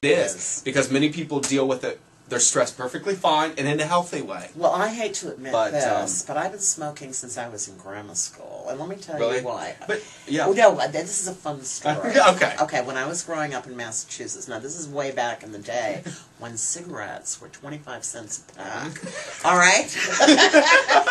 is. Because many people deal with it, they're stressed perfectly fine and in a healthy way. Well, I hate to admit this, but I've been smoking since I was in grammar school. And let me tell you why. But, yeah. Well, no, this is a fun story. Okay. Okay, when I was growing up in Massachusetts, now this is way back in the day, when cigarettes were 25 cents a pack. All right?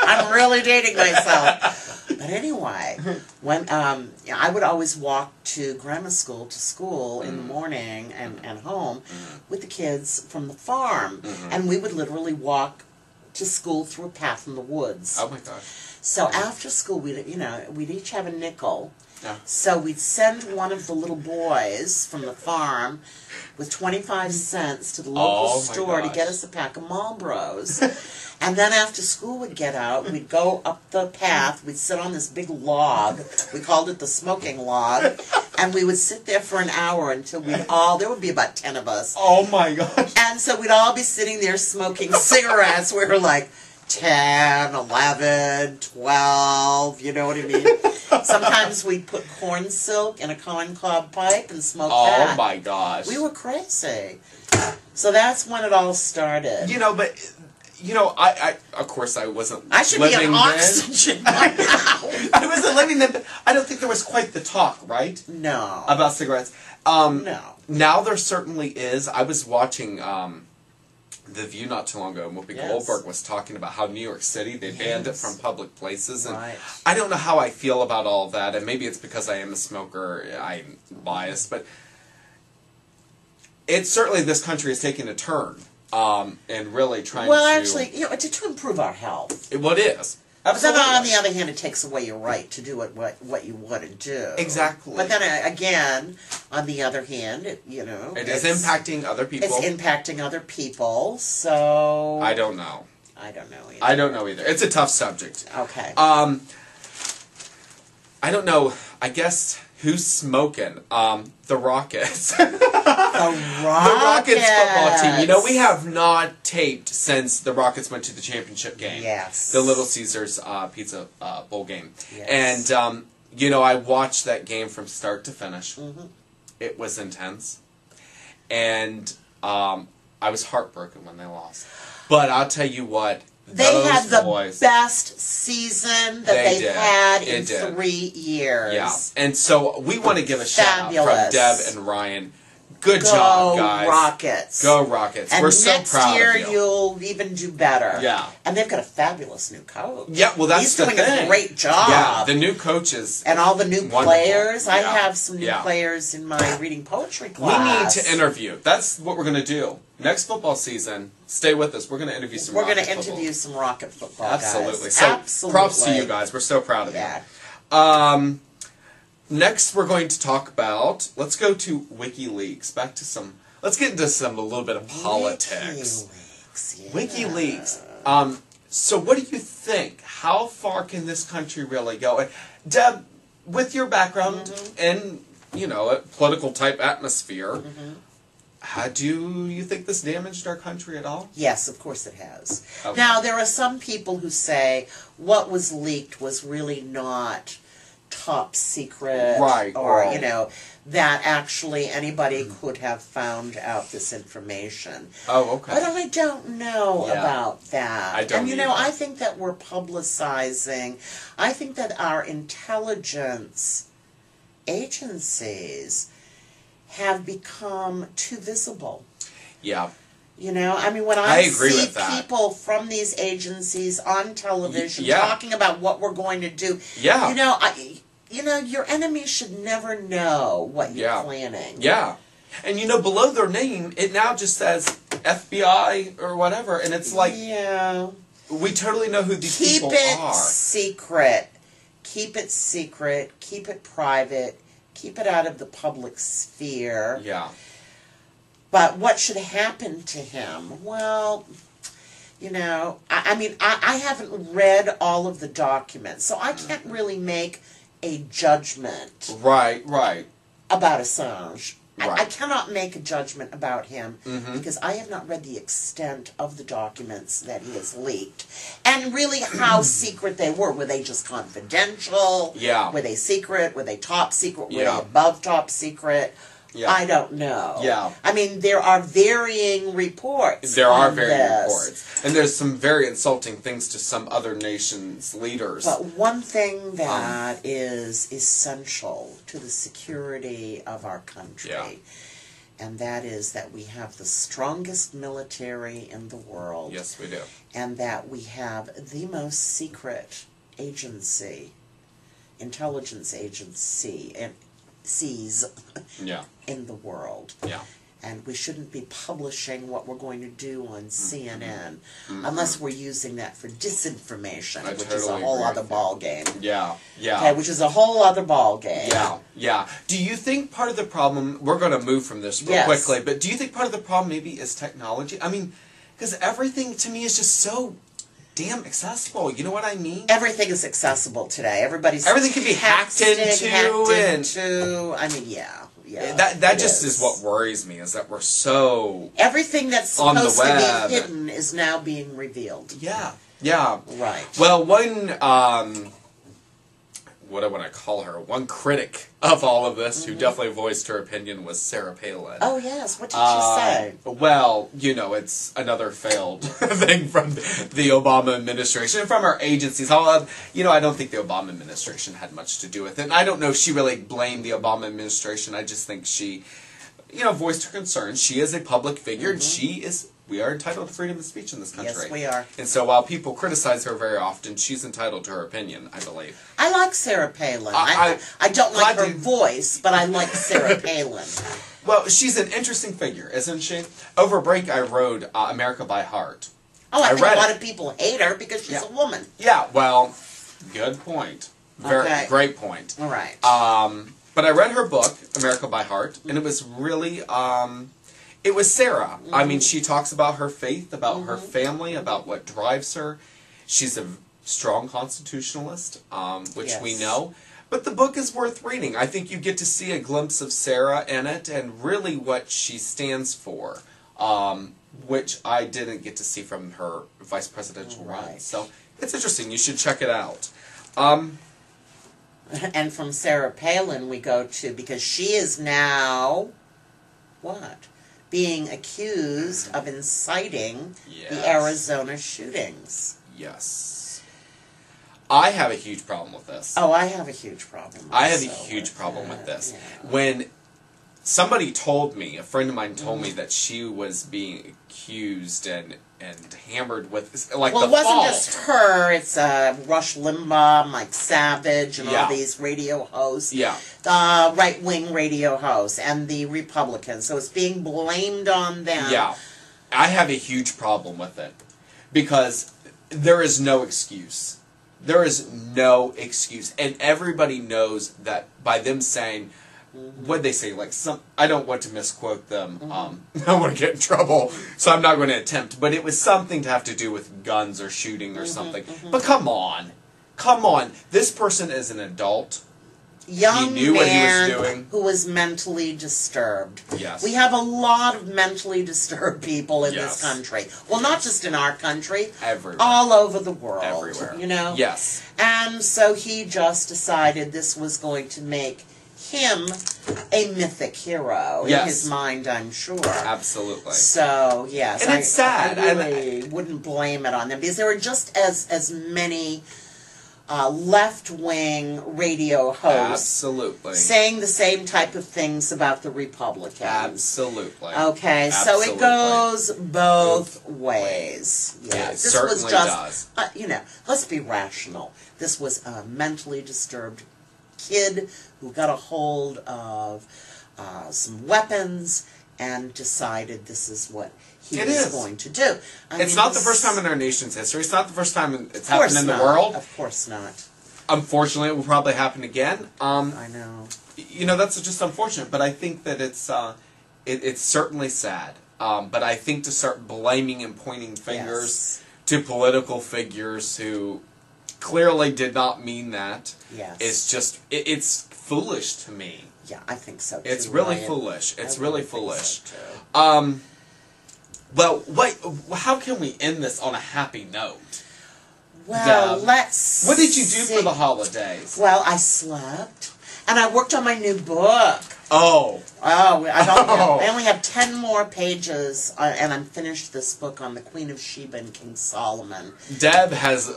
I'm really dating myself. But anyway, when I would always walk to grammar school, in the morning and home with the kids from the farm. And we would literally walk to school through a path in the woods. Oh my gosh. So after school, we'd each have a nickel. Yeah. So we'd send one of the little boys from the farm with 25 cents to the local store to get us a pack of Marlboros. And then after school would get out, we'd go up the path, we'd sit on this big log, we called it the smoking log, and we would sit there for an hour until there would be about 10 of us. Oh my gosh. And so we'd all be sitting there smoking cigarettes. We were like 10, 11, 12, you know what I mean? Sometimes we'd put corn silk in a corn cob pipe and smoke that. Oh my gosh. We were crazy. So that's when it all started. I of course I wasn't I should living be on oxygen by now. I wasn't living then, but I don't think there was quite the talk, right? No. About cigarettes. No. Now there certainly is. I was watching The View not too long ago, and Whoopi Goldberg was talking about how New York City, they banned it from public places. And I don't know how I feel about all that, and maybe it's because I am a smoker, I'm biased, but it's certainly this country is taking a turn. And really trying to... Well, actually, to improve our health. It is. Absolutely. But then, on the other hand, it takes away your right to do what you want to do. Exactly. But then, again, on the other hand, it is impacting other people. It's impacting other people, so... I don't know. I don't know either. I don't know either. It's a tough subject. Okay. I don't know. I guess... Who's smoking? The Rockets. The Rockets football team. We have not taped since the Rockets went to the championship game. Yes. The Little Caesars Pizza Bowl game. Yes. And, I watched that game from start to finish. It was intense. And I was heartbroken when they lost. But I'll tell you what. They had the best season that they've had in 3 years. Yeah. And so we want to give a shout out from Deb and Ryan. Good job, guys. Go Rockets. Go Rockets. And we're so proud of you. next year you'll even do better. Yeah. And they've got a fabulous new coach. Yeah, well, that's the thing. He's doing a great job. Yeah, the new coaches. And all the new players. Yeah. I have some new players in my reading poetry class. We need to interview. That's what we're going to do. Next football season, stay with us. We're going to interview some Rocket football. We're going to interview some Rocket football Absolutely. guys. So props to you guys. We're so proud of you. Next, we're going to talk about, let's go to WikiLeaks. Let's get into a little bit of politics. WikiLeaks. So what do you think? How far can this country really go? And Deb, with your background in, a political type atmosphere, how do you think this damaged our country at all? Yes, of course it has. Okay. Now, there are some people who say what was leaked was really not top secret. Right. Or, that actually anybody could have found out this information. Oh, okay. But I don't know about that. I don't And, either. I think that we're publicizing, I think that our intelligence agencies have become too visible. Yeah. When I see people from these agencies on television talking about what we're going to do, your enemy should never know what you're planning. Yeah. And below their name, it now just says FBI or whatever, and it's like, we totally know who these people are. Keep it secret. Keep it secret. Keep it private. Keep it out of the public sphere. Yeah. But what should happen to him? Well, I haven't read all of the documents, so I can't really make a judgment. Right. About Assange. Right. I cannot make a judgment about him because I have not read the extent of the documents that he has leaked. And really how secret they were. Were they just confidential? Yeah. Were they secret? Were they top secret? Were they Yeah. above top secret? Yeah. I don't know. Yeah. I mean, there are varying reports. There are varying reports. And there's some very insulting things to some other nations' leaders. But one thing that is essential to the security of our country, and that is that we have the strongest military in the world. Yes, we do. And that we have the most secret agency, intelligence agency, and in the world. Yeah. And we shouldn't be publishing what we're going to do on CNN unless we're using that for disinformation, which is a whole other ball game. Yeah, yeah. Okay, which is a whole other ball game. Yeah, yeah. Do you think part of the problem, we're going to move from this real quickly, but do you think part of the problem maybe is technology? I mean, because everything to me is just so damn accessible. You know what I mean? Everything is accessible today. Everything can be hacked into. I mean, yeah. That just is what worries me, is that we're so everything that's supposed to be hidden is now being revealed. Yeah. Yeah. Right. Well, one what do I want to call her? One critic of all of this, who definitely voiced her opinion, was Sarah Palin. Oh, yes. What did she say? Well, you know, it's another failed thing from the Obama administration and from our agencies. You know, I don't think the Obama administration had much to do with it. And I don't know if she really blamed the Obama administration. I just think she, you know, voiced her concerns. She is a public figure, and we are entitled to freedom of speech in this country. Yes, we are. And so while people criticize her very often, she's entitled to her opinion, I believe. I like Sarah Palin. I don't like her voice, but I like Sarah Palin. Well, she's an interesting figure, isn't she? Over break, I wrote America by Heart. Oh, I think a lot of people hate her because she's a woman. Yeah, well, good point. Great point. All right. But I read her book, America by Heart, and it was really... it was Sarah. I mean, she talks about her faith, about her family, about what drives her. She's a strong constitutionalist, which we know. But the book is worth reading. I think you get to see a glimpse of Sarah in it and really what she stands for, which I didn't get to see from her vice presidential run. So it's interesting. You should check it out. And from Sarah Palin we go to, because she is now, what? Being accused of inciting the Arizona shootings. Yes. I have a huge problem with this. Oh, I have a huge problem. I have a huge problem with this. Yeah. When somebody told me, a friend of mine told me that she was being accused and hammered with, like, well, it wasn't just her. It's Rush Limbaugh, Mike Savage, and all these radio hosts. Yeah. Right-wing radio hosts and the Republicans. So it's being blamed on them. Yeah. I have a huge problem with it. Because there is no excuse. There is no excuse. And everybody knows that by them saying... What'd they say? Like I don't want to misquote them. I don't want to get in trouble, so I'm not going to attempt. But it was something to have to do with guns or shooting or something. But come on. This person is an adult. Young he knew man what he was doing. Who was mentally disturbed. Yes. We have a lot of mentally disturbed people in this country. Well, not just in our country. Everywhere. All over the world. Everywhere. You know? Yes. And so he just decided this was going to make him a mythic hero in his mind, I'm sure. Absolutely. So, yes. And it's sad. I really wouldn't blame it on them, because there were just as many left-wing radio hosts saying the same type of things about the Republicans. Absolutely. Okay, so it goes both ways. Yeah, it certainly does. You know, let's be rational. This was a mentally disturbed kid who got a hold of some weapons and decided this is what he was going to do. It's not the first time in our nation's history. It's not the first time it's happened in the world. Of course not. Unfortunately, it will probably happen again. I know. You know, that's just unfortunate, but I think that it's certainly sad. But I think to start blaming and pointing fingers to political figures who clearly did not mean that. Yes. It's just, it's foolish to me. Yeah, I think so too. It's really foolish. It's really foolish. So well, how can we end this on a happy note? Well, let's What did you do for the holidays? Well, I slept, and I worked on my new book. Oh. Oh, I only have 10 more pages, and I'm finished this book on the Queen of Sheba and King Solomon. Deb has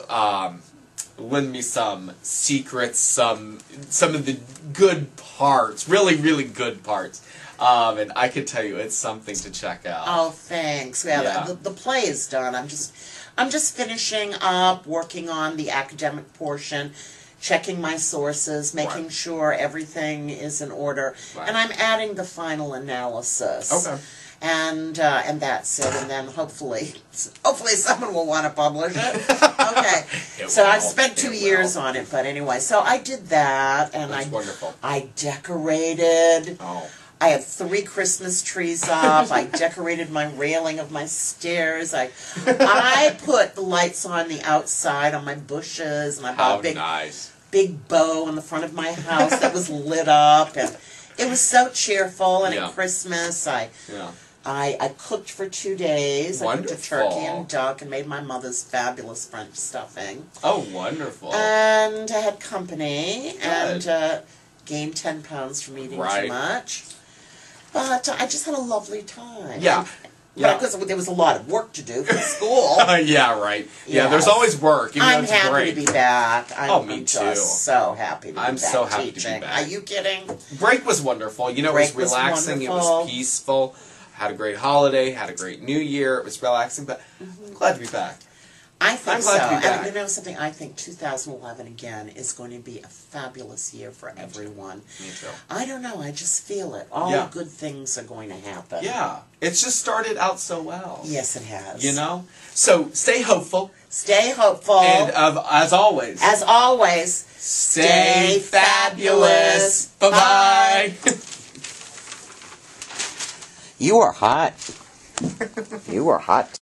lent me some secrets, some of the good parts, really, really good parts. And I can tell you, it's something to check out. Oh, thanks. Yeah. The play is done. I'm just finishing up, working on the academic portion, checking my sources, making sure everything is in order, and I'm adding the final analysis. Okay. And that's it. And then hopefully someone will want to publish it. Okay. So I've spent 2 years on it, but anyway. So I did that, and That's wonderful. I decorated. Oh. I had 3 Christmas trees up. I decorated my railing of my stairs. I put the lights on the outside on my bushes, and I bought a big bow on the front of my house that was lit up, and it was so cheerful. And at Christmas, I cooked for 2 days. Wonderful. I cooked a turkey and duck and made my mother's fabulous French stuffing. Oh, wonderful. And I had company and gained 10 pounds from eating too much. But I just had a lovely time. Yeah. But because there was a lot of work to do for school. Yeah, right. Yeah, there's always work. I'm happy to be back. Me too. Just so happy to be back. I'm so happy teaching. to be back. Are you kidding? Break was wonderful. You know, it was relaxing. It was peaceful. Had a great holiday. Had a great New Year. It was relaxing. But I'm glad to be back. I think I'm glad to be back. And you know something? I think 2011 again is going to be a fabulous year for everyone. Me too. I don't know. I just feel it. All good things are going to happen. Yeah. It's just started out so well. Yes, it has. You know? So, stay hopeful. Stay hopeful. And as always. Stay fabulous. Bye-bye. You are hot. You are hot.